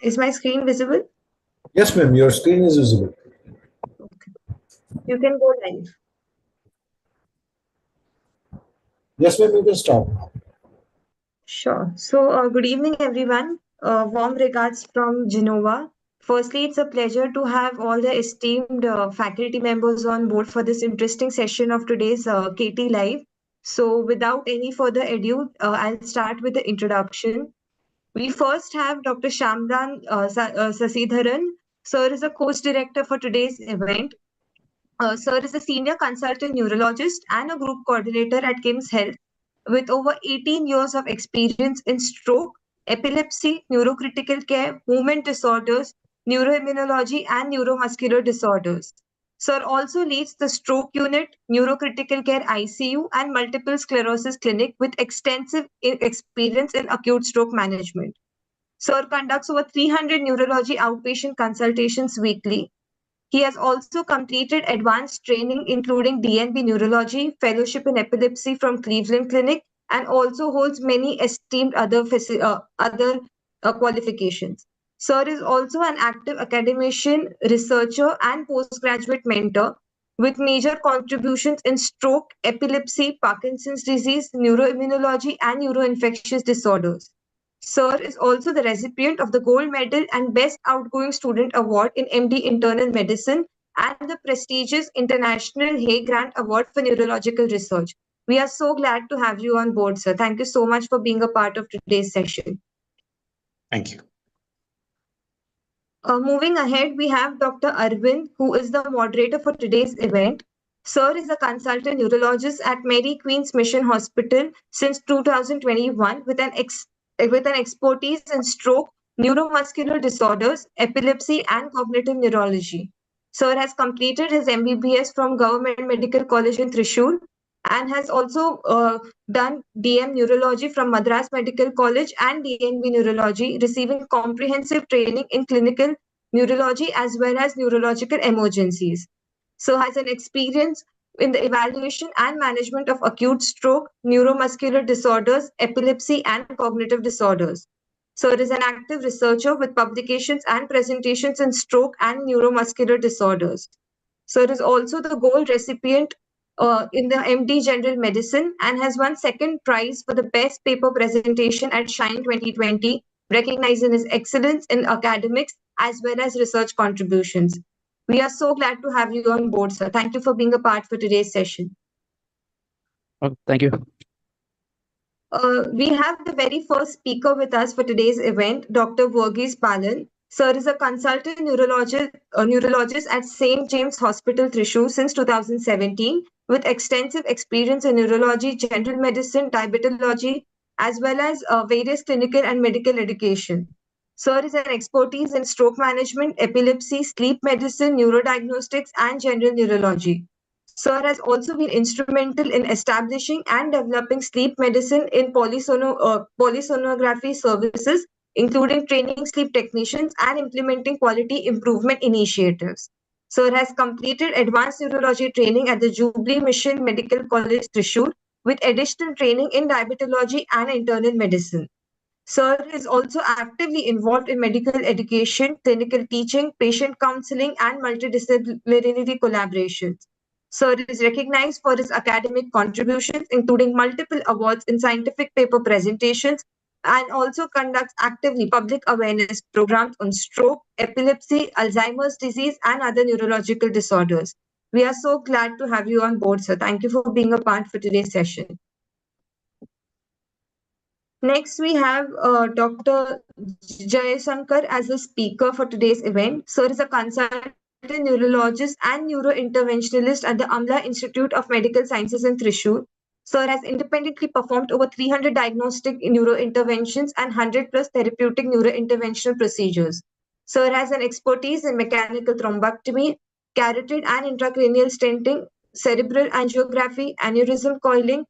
Is my screen visible? Yes, ma'am, your screen is visible. Okay. You can go live. Yes, ma'am, you can start. Sure. So, good evening, everyone. Warm regards from Genova. Firstly, it's a pleasure to have all the esteemed faculty members on board for this interesting session of today's KT Live. So, without any further ado, I'll start with the introduction. We first have Dr. Shamran Sasidharan. Sir is a course director for today's event. Sir is a senior consultant neurologist and a group coordinator at KIMS Health with over 18 years of experience in stroke, epilepsy, neurocritical care, movement disorders, neuroimmunology, and neuromuscular disorders. Sir also leads the stroke unit, neurocritical care ICU, and multiple sclerosis clinic with extensive experience in acute stroke management. Sir conducts over 300 neurology outpatient consultations weekly. He has also completed advanced training, including DNB Neurology, Fellowship in Epilepsy from Cleveland Clinic, and also holds many esteemed other qualifications. Sir is also an active academician, researcher, and postgraduate mentor with major contributions in stroke, epilepsy, Parkinson's disease, neuroimmunology, and neuroinfectious disorders. Sir is also the recipient of the Gold Medal and Best Outgoing Student Award in MD Internal Medicine and the prestigious International Hay Grant Award for Neurological Research. We are so glad to have you on board, sir. Thank you so much for being a part of today's session. Thank you. Moving ahead, we have Dr. Arvind, who is the moderator for today's event. Sir is a consultant neurologist at Mary Queen's Mission Hospital since 2021 with an expertise in stroke, neuromuscular disorders, epilepsy, and cognitive neurology. Sir has completed his MBBS from Government Medical College in Thrissur and has also done DM Neurology from Madras Medical College and DNB Neurology, receiving comprehensive training in clinical neurology as well as neurological emergencies. So has an experience in the evaluation and management of acute stroke, neuromuscular disorders, epilepsy, and cognitive disorders. Sir is an active researcher with publications and presentations in stroke and neuromuscular disorders. Sir is also the gold recipient in the MD General Medicine and has won second prize for the best paper presentation at Shine 2020, recognizing his excellence in academics as well as research contributions. We are so glad to have you on board, sir. Thank you for being a part for today's session. Thank you. We have the very first speaker with us for today's event, Dr. Verghese Balan. Sir is a consultant neurologist at St. James Hospital, Thrissur since 2017, with extensive experience in neurology, general medicine, diabetology, as well as various clinical and medical education. Sir is an expertise in stroke management, epilepsy, sleep medicine, neurodiagnostics, and general neurology. Sir has also been instrumental in establishing and developing sleep medicine in polysonography services, including training sleep technicians and implementing quality improvement initiatives. Sir has completed advanced neurology training at the Jubilee Mission Medical College, Thrissur, with additional training in diabetology and internal medicine. Sir is also actively involved in medical education, clinical teaching, patient counseling, and multidisciplinary collaborations. Sir is recognized for his academic contributions, including multiple awards in scientific paper presentations, and also conducts actively public awareness programs on stroke, epilepsy, Alzheimer's disease, and other neurological disorders. We are so glad to have you on board, sir. Thank you for being a part for today's session. Next, we have Dr. Jayasankar as a speaker for today's event. Sir is a consultant neurologist and neurointerventionalist at the Amla Institute of Medical Sciences in Thrissur. Sir has independently performed over 300 diagnostic neurointerventions and 100 plus therapeutic neurointerventional procedures. Sir has an expertise in mechanical thrombectomy, carotid and intracranial stenting, cerebral angiography, aneurysm coiling,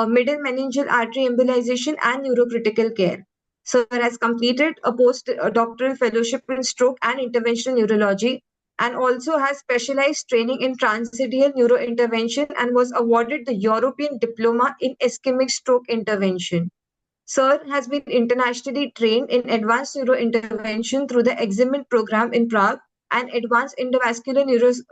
middle meningeal artery embolization, and neurocritical care. Sir has completed a postdoctoral fellowship in stroke and interventional neurology and also has specialized training in transidial neurointervention and was awarded the European Diploma in Ischemic Stroke Intervention. Sir has been internationally trained in advanced neurointervention through the Examen program in Prague and advanced endovascular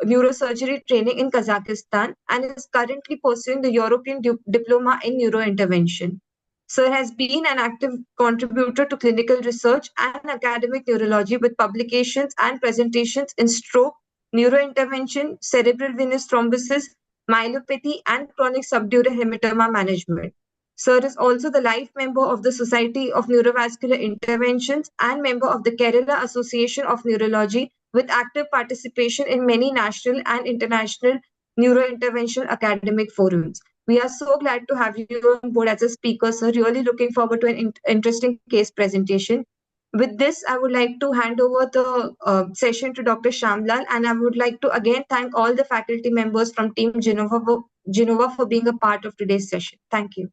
neurosurgery training in Kazakhstan and is currently pursuing the European diploma in neurointervention. Sir has been an active contributor to clinical research and academic neurology with publications and presentations in stroke, neurointervention, cerebral venous thrombosis, myelopathy, and chronic subdural hematoma management. Sir is also the life member of the Society of Neurovascular Interventions and member of the Kerala Association of Neurology with active participation in many national and international neurointervention academic forums. We are so glad to have you on board as a speaker, sir. Really looking forward to an interesting case presentation. With this, I would like to hand over the session to Dr. Shamlal, and I would like to again thank all the faculty members from Team Gennova for being a part of today's session. Thank you.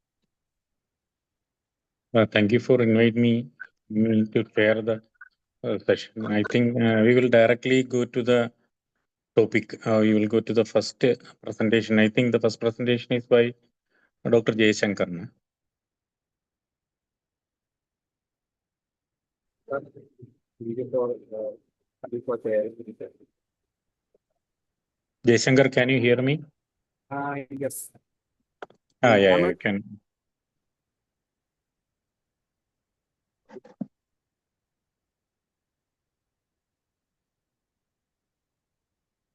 Thank you for inviting me to share the session. I think we will directly go to the topic. We will go to the first presentation. I think the first presentation is by Dr. Jayashankar. Jayashankar, can you hear me? Yes. Yeah, you can.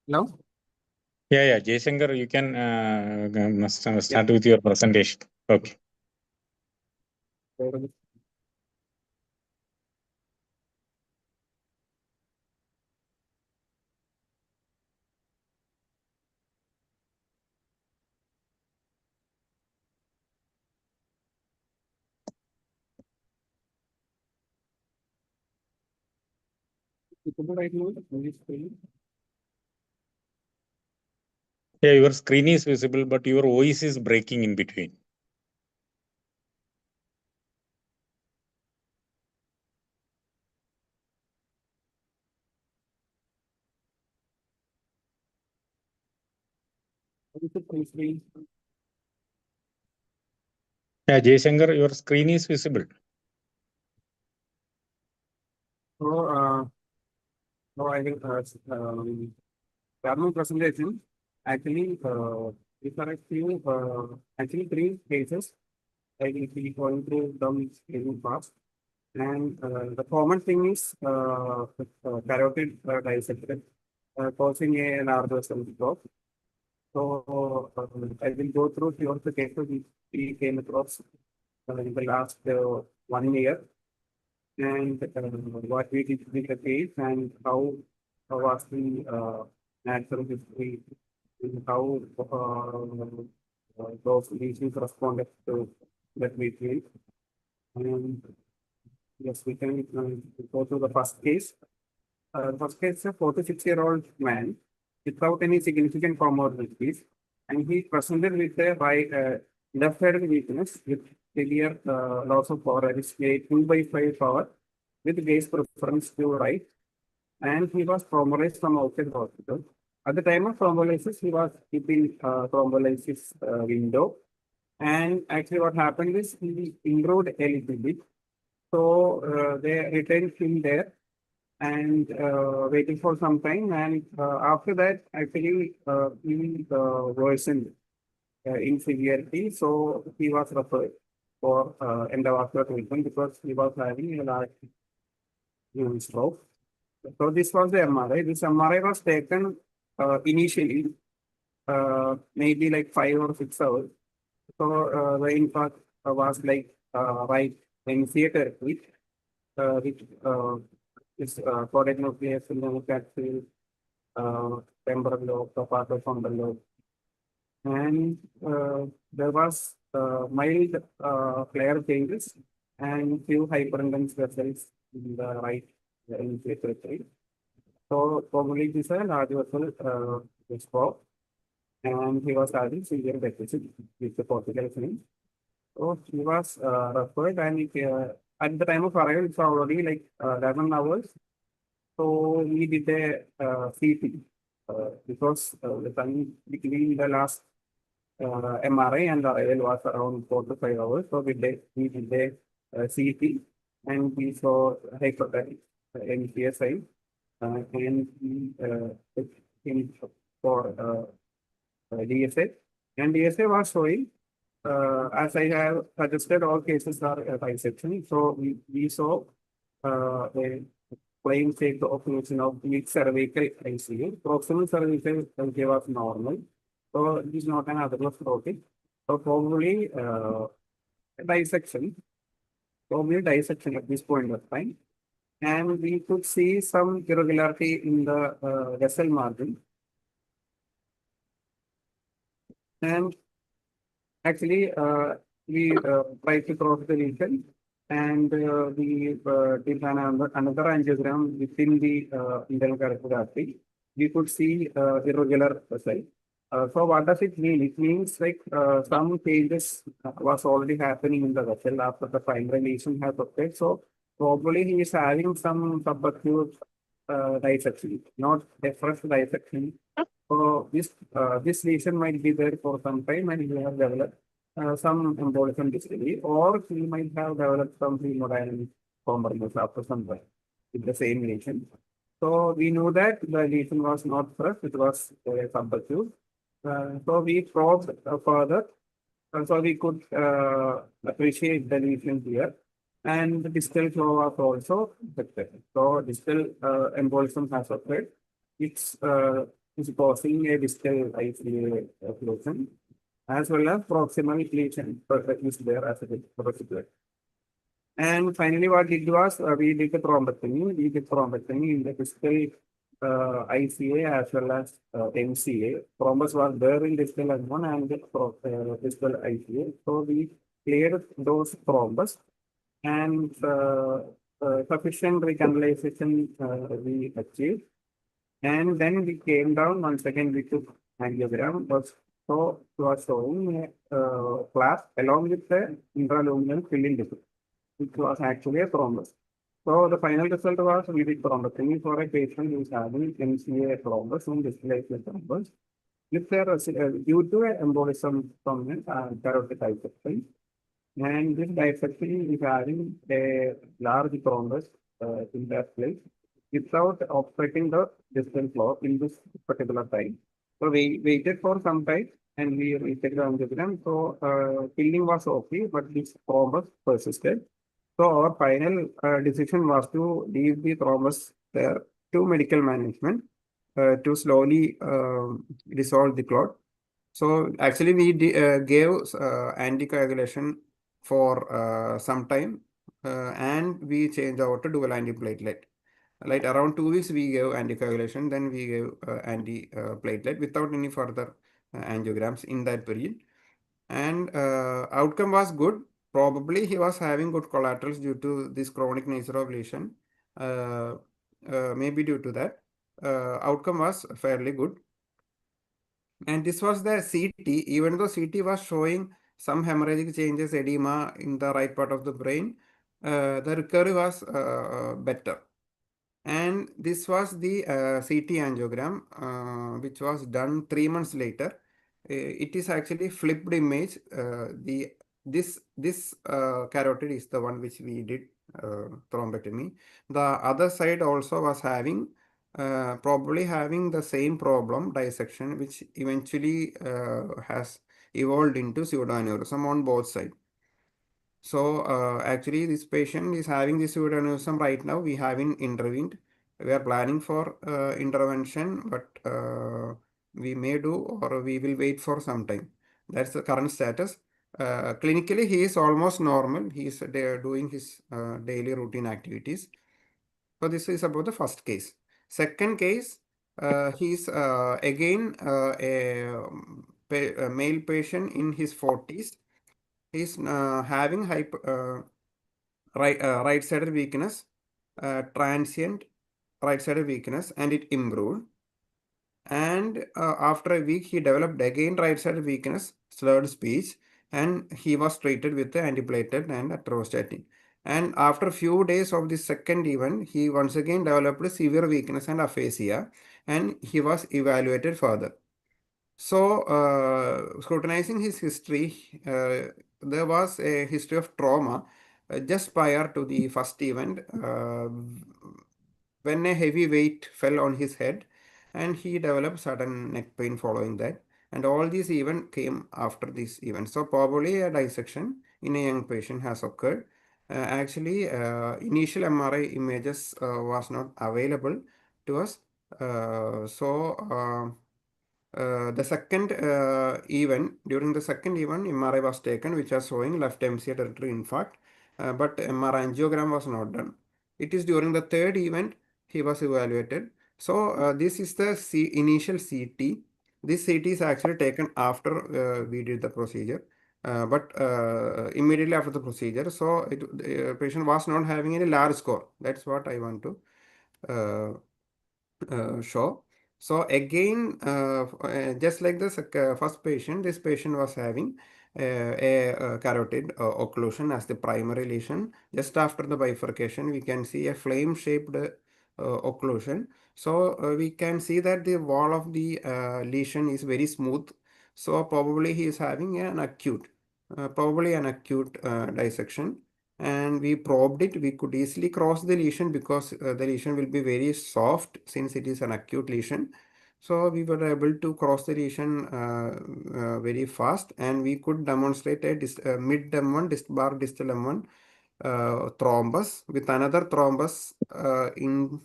No? Yeah, Jayashankar, you can start with your presentation. Okay. Yeah, your screen is visible, but your voice is breaking in between. Yeah, Jayashankar, your screen is visible. So, I will start my presentation. Actually, these are a few, actually 3 cases. I will be going through them in fast. And the common thing is carotid dissected causing a large vessel block. So, I will go through few of the cases we came across in the last 1 year. And what we did with the case and how was the natural history and how those lesions responded to that we treat. And yes, we can go to the first case. First case is a 46-year-old man without any significant comorbidities, and he presented with a left-sided weakness with severe loss of power, that is a 2/5 power with gaze preference to right, and he was thrombolized from outside the hospital. At the time of thrombolysis, he was keeping thrombolysis window, and actually what happened is he improved a little bit. So they retained him there and waiting for some time, and after that, actually he worsened in severity, so he was referred for endovascular treatment because he was having a large stroke. So this was the MRI. This MRI was taken initially, maybe like 5 or 6 hours. So the impact was like right initiated with which is caudate nucleus, capsule, temporal lobe, frontal lobe. And there was mild flare changes and few hyperintense vessels in the right initiatory. So probably this is a large vessel stroke, and he was having severe deficit with the cortical signs. So he was referred, and at the time of arrival, it's already like 11 hours. So we did a CT because the time between the last MRI and the arrival was around 4 to 5 hours. So we did a CT, and we saw hypertonic in PSI, and we took him for DSA, and DSA was showing, as I have suggested, all cases are bisection. So we saw a plain state occlusion of mid cervical ICU. Proximal cervical ICU was normal. So it is not an atherosclerotic. So probably dissection. Probably dissection at this point of time. And we could see some irregularity in the vessel margin. And actually, we tried to cross the lesion, and we did another angiogram within the internal carotid artery. We could see irregular vessel. So what does it mean? It means like some changes was already happening in the vessel after the primary lesion has occurred. So probably he is having some subacute dissection, not a fresh dissection. So this lesion might be there for some time, and he have developed some embolism dystrophy, or he might have developed some hemodynamic compromise after some time with the same lesion. So we knew that the lesion was not fresh; it was subacute. So we probed further, so we could appreciate the lesion here, and the distal flow was also affected. So distal embolism has occurred. It's is causing a distal ICA occlusion, as well as proximal lesion is there as a residual. And finally, what we did was we did the thrombectomy. We did thrombectomy in the distal ICA as well as MCA. Thrombus was there in distal L1 and distal ICA. So we cleared those thrombus, and sufficient recanalization we achieved. And then we came down once again. We took angiogram, was showing a flap along with the intraluminal filling defect, which was actually a thrombus. So the final result was we did thrombectomy for a patient who is having MCA thrombus and displaced thrombus with due to embolism from carotid dissection. And this dissection is having a large thrombus in that place, without obstructing the distal flow in this particular time. So we waited for some time, and we retake the angiogram. So filling was okay, but this thrombus persisted. So our final decision was to leave the thrombus there to medical management to slowly dissolve the clot. So actually we gave anticoagulation for some time, and we changed over to dual antiplatelet. Like around 2 weeks, we gave anticoagulation, then we gave antiplatelet without any further angiograms in that period. And outcome was good. Probably he was having good collaterals due to this chronic nature of lesion. Maybe due to that, outcome was fairly good. And this was the CT. Even though CT was showing some hemorrhagic changes, edema in the right part of the brain, the recovery was better. And this was the CT angiogram, which was done 3 months later. It is actually flipped image. This carotid is the one which we did thrombectomy. The other side also was having probably having the same problem, dissection, which eventually has evolved into pseudoaneurysm on both sides. So actually this patient is having this pseudoaneurysm right now. We haven't intervened. We are planning for intervention, but we may do, or we will wait for some time. That's the current status. Clinically, he is almost normal. He is doing his daily routine activities. So this is about the first case. Second case, he is again a male patient in his 40s. He's having right-sided weakness, transient right-sided weakness, and it improved. And after a week, he developed again right-sided weakness, slurred speech, and he was treated with the antiplatelet and atorvastatin. And after a few days of the second event, he once again developed severe weakness and aphasia, and he was evaluated further. So, scrutinizing his history, there was a history of trauma, just prior to the first event, when a heavy weight fell on his head, and he developed sudden neck pain following that. And all these events came after this event. So probably a dissection in a young patient has occurred. Actually, initial MRI images was not available to us. The second event, during the second event, MRI was taken, which was showing left MCA territory infarct, but MRI angiogram was not done. It is during the third event he was evaluated. So this is the initial CT. This CT is actually taken after we did the procedure, but immediately after the procedure. So the patient was not having any large score. That's what I want to show. So again, just like the first patient, this patient was having a carotid occlusion as the primary lesion. Just after the bifurcation, we can see a flame-shaped occlusion. So we can see that the wall of the lesion is very smooth. So probably he is having an acute, dissection. And we probed it. We could easily cross the lesion because the lesion will be very soft since it is an acute lesion. So we were able to cross the lesion very fast, and we could demonstrate a mid M1 bar distal M1 thrombus with another thrombus in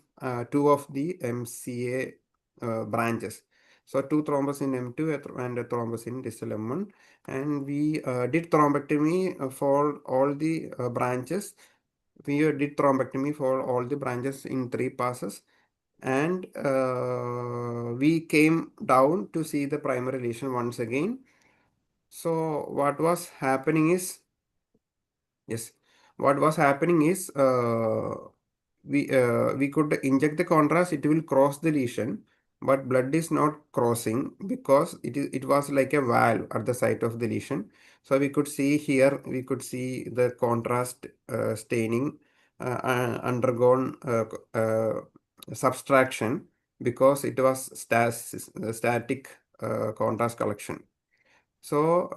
two of the MCA branches. So two thrombus in M2 and a thrombus in distal M1. And we did thrombectomy for all the branches. We did thrombectomy for all the branches in 3 passes. And we came down to see the primary lesion once again. So what was happening is, yes, what was happening is we could inject the contrast, it will cross the lesion, but blood is not crossing because it was like a valve at the site of the lesion. So we could see here, we could see the contrast staining undergone subtraction because it was static contrast collection. So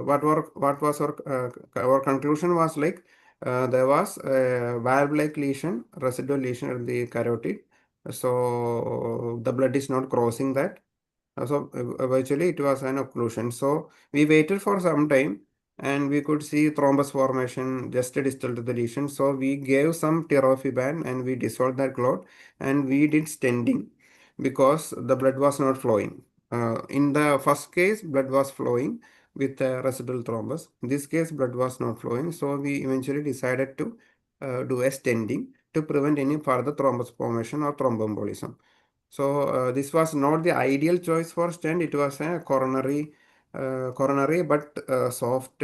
what was our conclusion was like there was a valve-like lesion, residual lesion in the carotid. So the blood is not crossing that. So virtually it was an occlusion. So we waited for some time and we could see thrombus formation just distal to the lesion. So we gave some tirofiban and we dissolved that clot and we did stenting because the blood was not flowing. In the first case, blood was flowing with residual thrombus. In this case, blood was not flowing. So we eventually decided to do a stenting to prevent any further thrombus formation or thromboembolism. So this was not the ideal choice for stent. It was a coronary but soft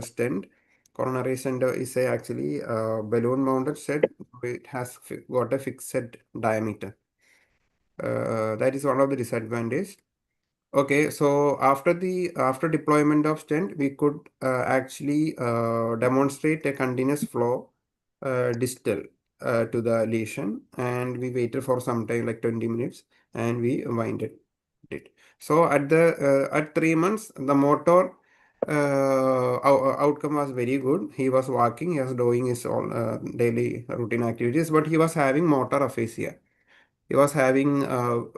stent. Coronary stent is actually balloon mounted stent. It has got a fixed diameter. That is one of the disadvantages. Okay, so after deployment of stent, we could actually demonstrate a continuous flow distal to the lesion, and we waited for some time, like 20 minutes, and we winded it. So at 3 months, the motor outcome was very good. He was walking, he was doing his all daily routine activities, but he was having motor aphasia. He was having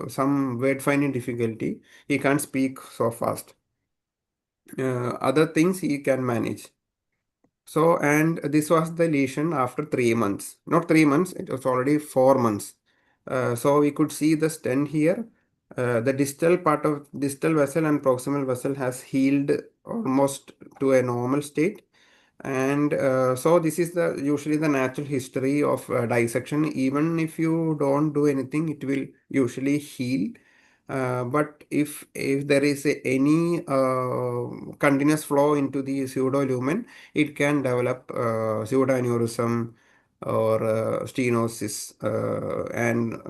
some word finding difficulty. He can't speak so fast. Other things he can manage. So, and this was the lesion after 3 months. Not 3 months, it was already 4 months. So we could see the stent here. The distal part of distal vessel and proximal vessel has healed almost to a normal state. And so this is usually the natural history of dissection. Even if you don't do anything, it will usually heal. But if there is any continuous flow into the pseudolumen, it can develop pseudoaneurysm or stenosis and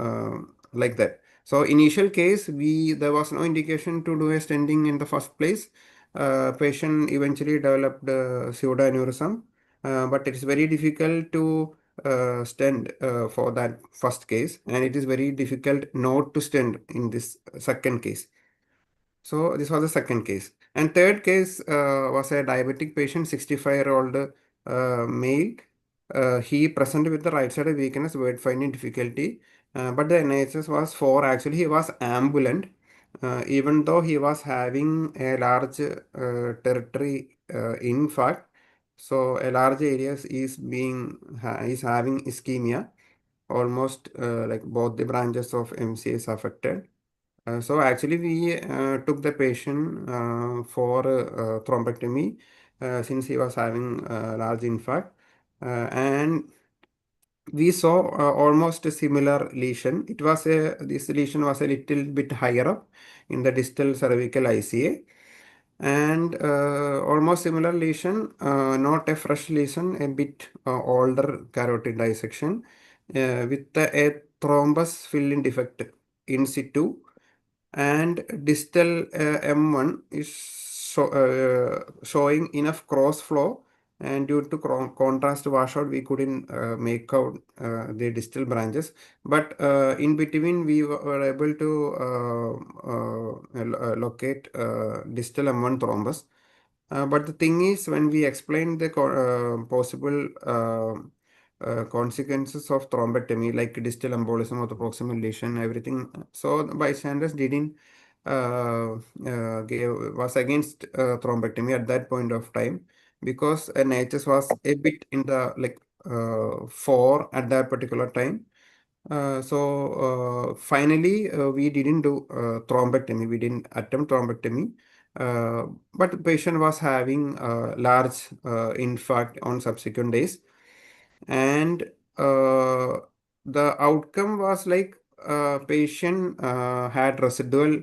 like that. So initial case, there was no indication to do a stenting in the first place. Patient eventually developed pseudoaneurysm, but it is very difficult to stent for that first case, and it is very difficult not to stent in this second case. So this was the second case. And third case was a diabetic patient, 65-year-old male. He presented with the right side weakness, word finding difficulty. But the NHS was 4. Actually, he was ambulant. Even though he was having a large territory, in fact, so a large areas is is having ischemia. Almost like both the branches of MC is affected. So actually, we took the patient for thrombectomy since he was having large infarct, and we saw almost a similar lesion. This lesion was a little bit higher up in the distal cervical ICA, and almost similar lesion, not a fresh lesion, a bit older carotid dissection with a thrombus filling defect in situ, and distal M1 is showing enough cross flow, and due to contrast washout we couldn't make out the distal branches, but in between we were able to locate distal M1 thrombus. But the thing is, when we explained the possible consequences of thrombectomy, like distal embolism or the proximal lesion, everything, so the bystanders didn't was against thrombectomy at that point of time, because NHS was a bit in the like 4 at that particular time. Finally, we didn't do thrombectomy. We didn't attempt thrombectomy. But the patient was having large infarct on subsequent days, and the outcome was like patient had residual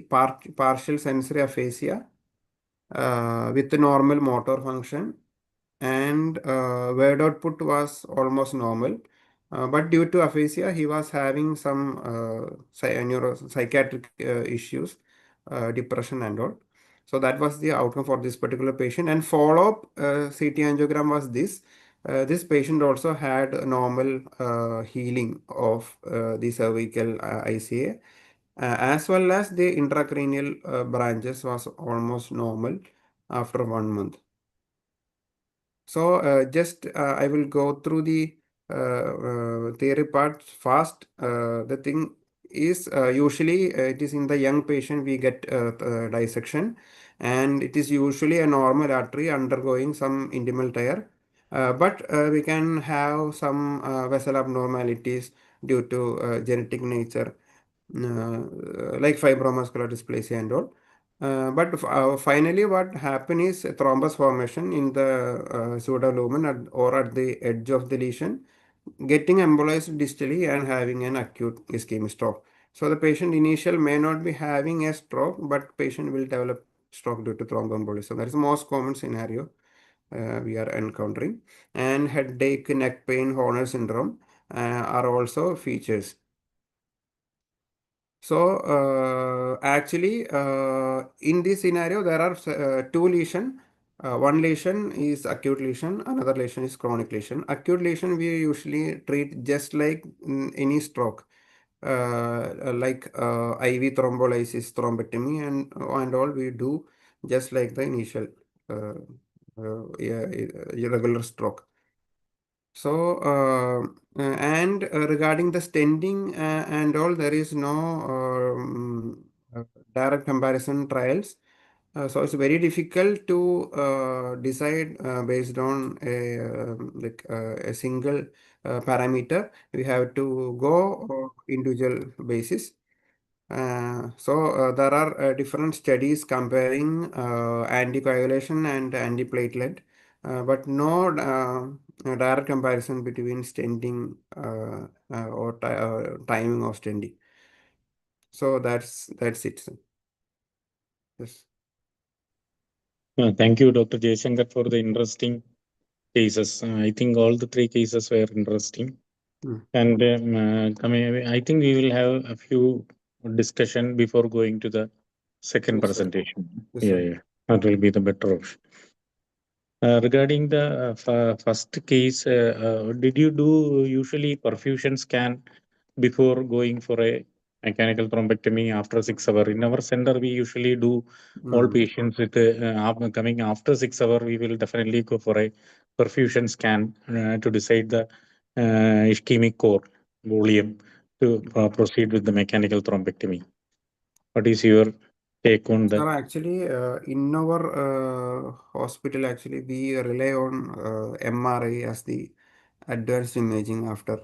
partial sensory aphasia with normal motor function, and word output was almost normal. But due to aphasia, he was having some psychiatric issues, depression and all. So that was the outcome for this particular patient. And follow-up CT angiogram was this. This patient also had a normal healing of the cervical ICA, as well as the intracranial branches was almost normal after 1 month. So just I will go through the theory part fast. The thing is usually it is in the young patient we get dissection, and it is usually a normal artery undergoing some intimal tear. But we can have some vessel abnormalities due to genetic nature, like fibromuscular dysplasia and all. But finally, what happens is a thrombus formation in the pseudolumen or at the edge of the lesion, getting embolized distally and having an acute ischemic stroke. So the patient initial may not be having a stroke, but patient will develop stroke due to thromboembolism. That is the most common scenario we are encountering. And headache, neck pain, Horner syndrome are also features. So actually, in this scenario, there are two lesion. One lesion is acute lesion, another lesion is chronic lesion. Acute lesion we usually treat just like any stroke, like IV thrombolysis, thrombectomy, and all we do just like the initial irregular stroke. So, and regarding the stenting and all, there is no direct comparison trials. So it's very difficult to decide based on a single parameter. We have to go individual basis. So there are different studies comparing anticoagulation and antiplatelet, but no direct comparison between stenting or timing of stenting. So that's it. Sir. Yes. Thank you, Dr. Jaishankar, for the interesting cases. I think all the 3 cases were interesting. And I think we will have a few discussion before going to the second Yes, sir. presentation. Yes, Yeah, sir. yeah, that will be the better option. Regarding the first case, did you do usually perfusion scan before going for a mechanical thrombectomy after 6 hours. In our center, we usually do all patients with coming after 6 hours. We will definitely go for a perfusion scan to decide the ischemic core volume to proceed with the mechanical thrombectomy. What is your take on that? Sir, actually, in our hospital, actually, we rely on MRI as the advanced imaging after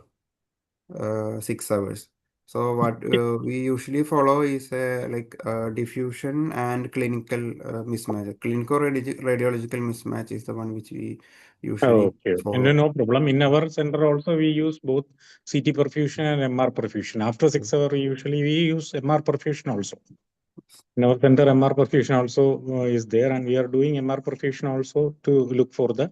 6 hours. So what we usually follow is like diffusion and clinical mismatch. Clinical radiological mismatch is the one which we usually Okay. follow. No problem. In our center also, we use both CT perfusion and MR perfusion. After 6 hours, usually we use MR perfusion also. In our center, MR perfusion also is there, and we are doing MR perfusion also to look for the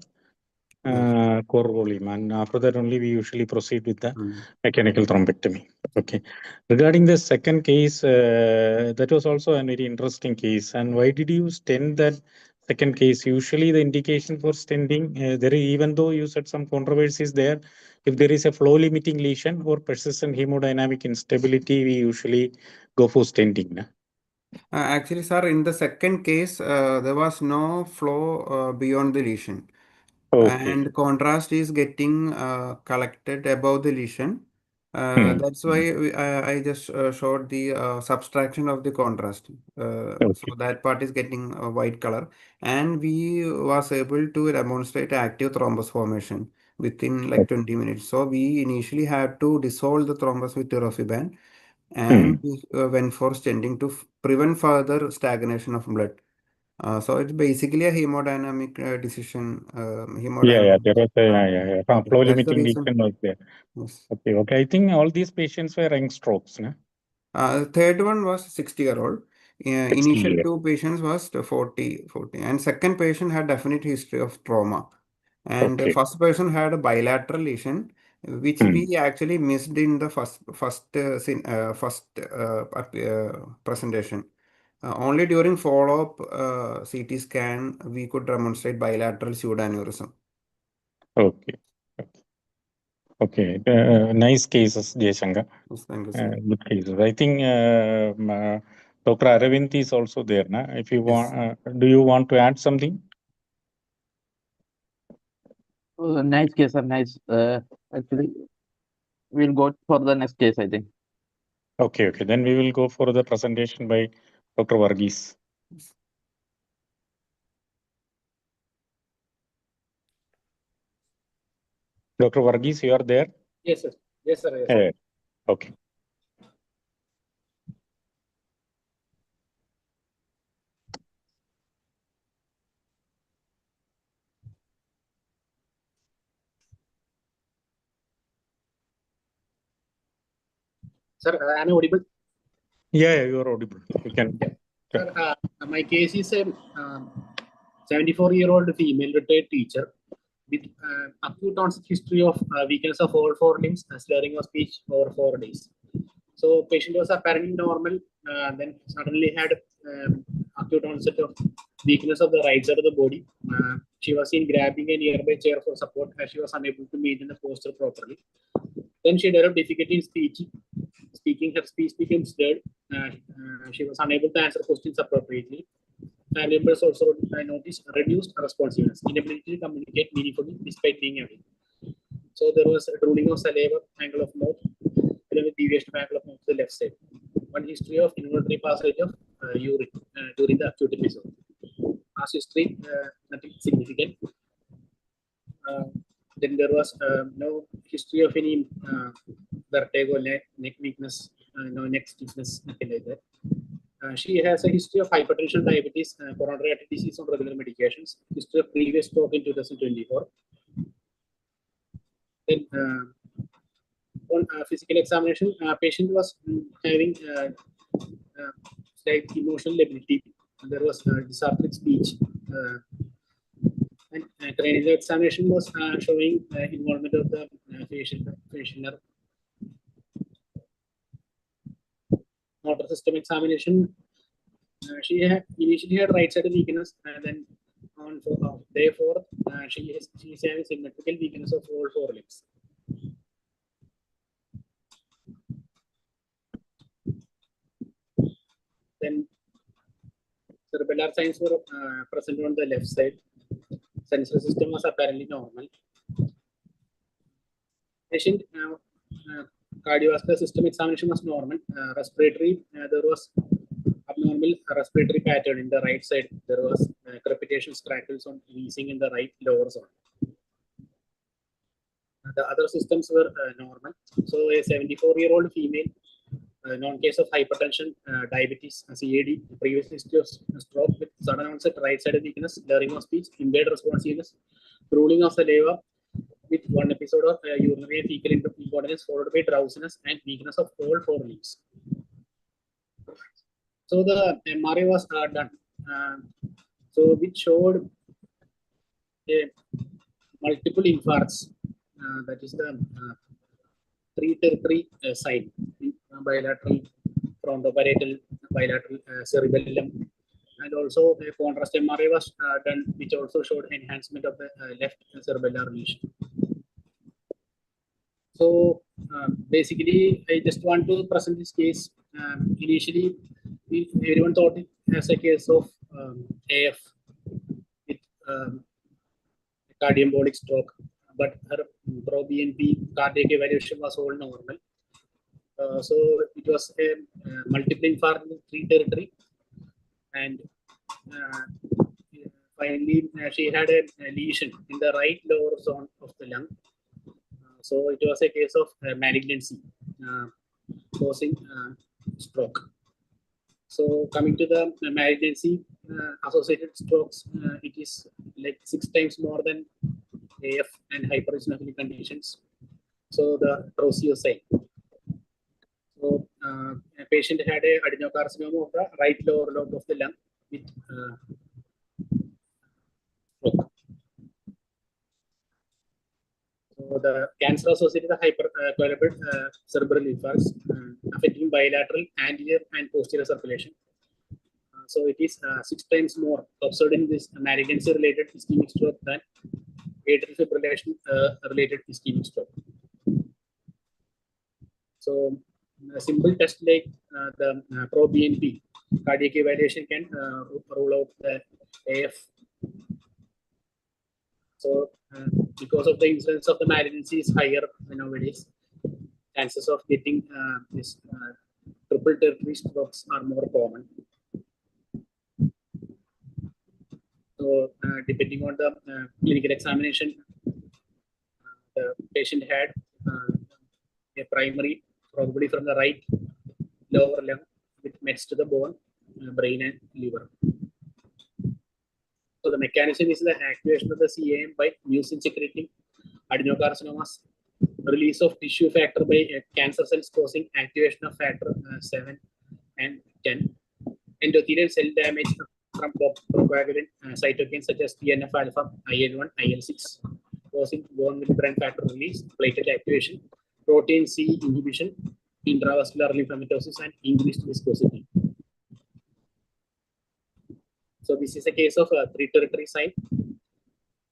core volume. And after that only, we usually proceed with the mechanical thrombectomy. Okay. Regarding the second case, that was also a very interesting case. And why did you stent that second case? Usually the indication for stenting, there, even though you said some controversies there, if there is a flow limiting lesion or persistent hemodynamic instability, we usually go for stenting. Actually, sir, in the second case, there was no flow beyond the lesion. Okay. And contrast is getting collected above the lesion. That's why I just showed the subtraction of the contrast. So that part is getting a white color, and we was able to demonstrate active thrombus formation within like 20 minutes. So we initially had to dissolve the thrombus with tirafiban, and we went for stenting to prevent further stagnation of blood. So it's basically a hemodynamic decision. Yeah, Hemodynamic. there was a flow That's the limiting reason. lesion was there. Yes. Okay. I think all these patients were young strokes. No? The third one was 60-year-old. 60 Initial years. 2 patients was 40, and second patient had definite history of trauma. And the Okay. first person had a bilateral lesion, which we actually missed in the first presentation. Only during follow-up CT scan we could demonstrate bilateral pseudoaneurysm. Okay. Nice cases, Jayashankar. Yes, thank you, sir. Good cases. I think Dr. Aravind is also there. Na? If you want, do you want to add something? Nice case, sir. Nice. Actually, we'll go for the next case, I think. Okay. Then we will go for the presentation by Dr. Varghese. Dr. Varghese, you are there? Yes, sir. Yes, sir. Okay. Sir, am I audible? Yeah, you are audible. You can. Sir, my case is a 74-year-old female retired teacher with acute onset history of weakness of all 4 limbs, slurring of speech over 4 days. So patient was apparently normal, then suddenly had acute onset of weakness of the right side of the body. She was seen grabbing a nearby chair for support as she was unable to maintain the posture properly. Then she developed difficulty in speaking. Her speech became slurred. She was unable to answer questions appropriately. Family members also noticed reduced responsiveness, inability to communicate meaningfully despite being awake. So there was a drooling of saliva, angle of mouth, along with deviation of angle of mouth to the left side. One history of involuntary passage of urine during the acute episode. Past history, nothing significant. Then there was no history of any vertigo, neck weakness, no neck stiffness, nothing like that. She has a history of hypertension, diabetes, coronary artery disease on regular medications, history of previous stroke in 2024. Then on physical examination, patient was having slight emotional lability. There was dysarthric speech. And cranial examination was showing involvement of the facial nerve. Motor system examination, she initially had right-sided weakness, and then on day 4, she is having symmetrical weakness of all 4 limbs. Then cerebellar signs were present on the left side. Sensory system was apparently normal. Patient cardiovascular system examination was normal. Respiratory, there was abnormal respiratory pattern in the right side. There was crepitations, crackles on wheezing in the right lower zone. The other systems were normal. So a 74-year-old female, known case of hypertension, diabetes, CAD, previous history of stroke with sudden onset right-sided weakness, blurring of speech, impaired responsiveness, drooling of saliva, with one episode of urinary and fecal incontinence followed by drowsiness and weakness of all four limbs. So the MRI was done. So which showed multiple infarcts. That is the 333 sign, bilateral frontoparietal, bilateral cerebellum, and also a contrast MRI was done, which also showed enhancement of the left cerebellar lesion. So basically, I just want to present this case. Initially, everyone thought it as a case of AF with cardioembolic stroke, but her pro-BNP cardiac evaluation was all normal. So it was a multiple infarct in 3 territory, and finally she had a lesion in the right lower zone of the lung. So it was a case of malignancy causing stroke. So coming to the malignancy associated strokes, it is like 6 times more than AF and hypereosinophilic conditions. So the Trousseau sign. So a patient had a adenocarcinoma of the right lower lobe of the lung with stroke. So the cancer associated with hypercoagulable cerebral infarcts affecting bilateral anterior and posterior circulation. So it is 6 times more observed in this malignancy related ischemic stroke than atrial fibrillation related ischemic stroke. So a simple test like the pro-BNP cardiac evaluation can rule out the AF. So because of the incidence of the malignancy is higher nowadays, chances of getting this triple tertiary strokes are more common. So depending on the clinical examination, the patient had a primary, probably from the right lower lung with mets to the bone, brain and liver. So the mechanism is the activation of the CAM by mucin secreting adenocarcinomas, release of tissue factor by cancer cells causing activation of factor 7 and 10, endothelial cell damage from procoagulant cytokines such as TNF alpha, IL-1, IL-6, causing bone membrane factor release, platelet activation, protein C inhibition, intravascular lymphomatosis, and increased viscosity. So this is a case of a 3 territory sign.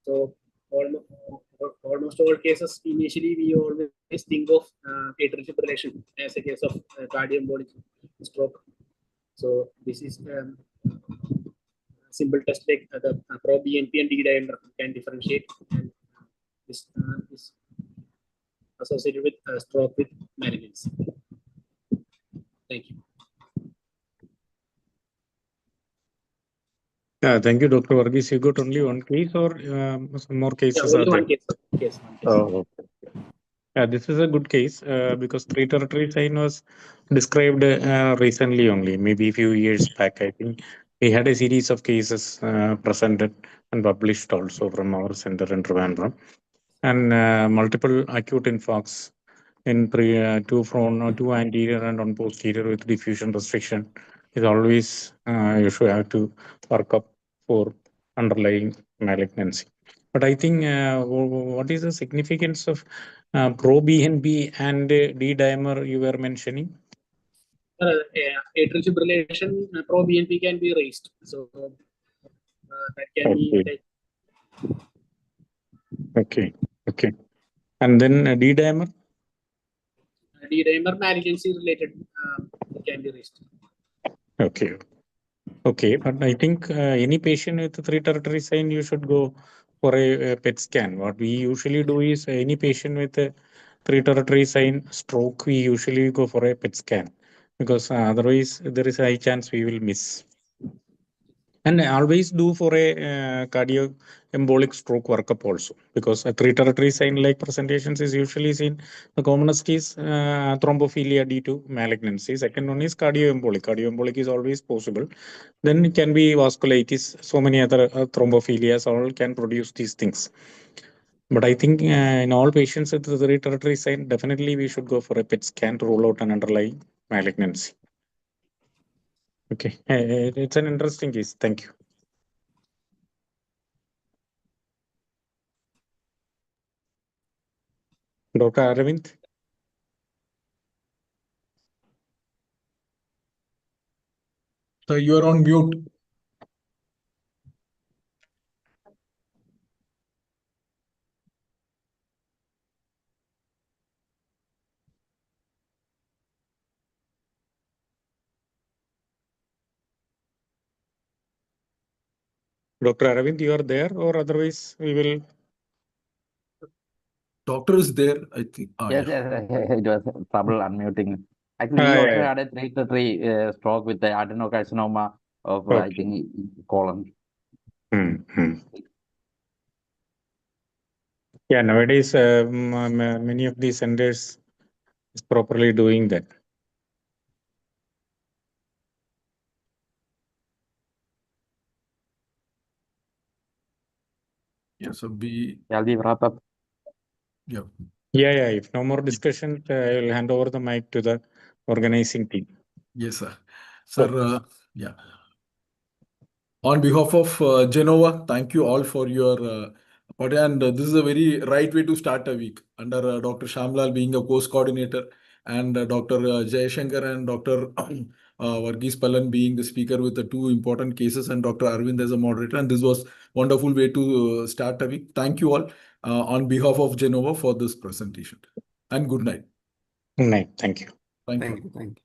So almost all cases, initially we always think of atrial fibrillation as a case of cardioembolic stroke. So this is simple test like the pro-BNP and D-dimer can differentiate, and this is associated with stroke with malignancy. Thank you. Thank you, Dr. Varghese. You got only one case or some more cases? Yeah, only are one there? case. Oh, okay. Yeah, this is a good case because 3 territory sign was described recently only, maybe a few years back. I think we had a series of cases presented and published also from our center in Trivandrum, and multiple acute infarcts in two anterior and one posterior with diffusion restriction is always you should have to work up for underlying malignancy. But I think what is the significance of pro-BNP and D-dimer you were mentioning? Atrial fibrillation, pro-BNP can be raised. So that can be. Okay. And then D-dimer? D-dimer malignancy related can be raised. Okay. Okay, but I think any patient with 3 territory sign, you should go for a PET scan. What we usually do is any patient with a 3 territory sign stroke, we usually go for a PET scan because otherwise there is a high chance we will miss. And always do for a cardio embolic stroke workup also, because a 3 territory sign like presentations is usually seen. The commonest is thrombophilia due to malignancy. Second one is cardioembolic. Cardioembolic is always possible. Then it can be vasculitis. So many other thrombophilias all can produce these things. But I think in all patients with the 3 territory sign, definitely we should go for a PET scan to rule out an underlying malignancy. Okay, it's an interesting case. Thank you. Dr. Aravind? So you are on mute. Dr. Aravind, you are there, or otherwise we will. Doctor is there, I think. Yes, Yeah. it was trouble unmuting. Actually, we Yeah, also yeah. had a 3 stroke with the adenocarcinoma of, I Okay. think, colon. Yeah, nowadays many of these centers is properly doing that. Yeah, so we, Shall we wrap up? yeah. Yeah. If no more discussion, I will hand over the mic to the organizing team. Yes, sir. Sir, yeah. On behalf of Gennova, thank you all for your and this is a very right way to start a week under Dr. Shamlal being a course coordinator and Dr. Jayashankar and Dr. Varghese Palan being the speaker with the 2 important cases and Dr. Arvind as a moderator. And this was wonderful way to start a week. Thank you all on behalf of Gennova for this presentation. And good night. Good night. Thank you. Thank you. Thank you. Thank you.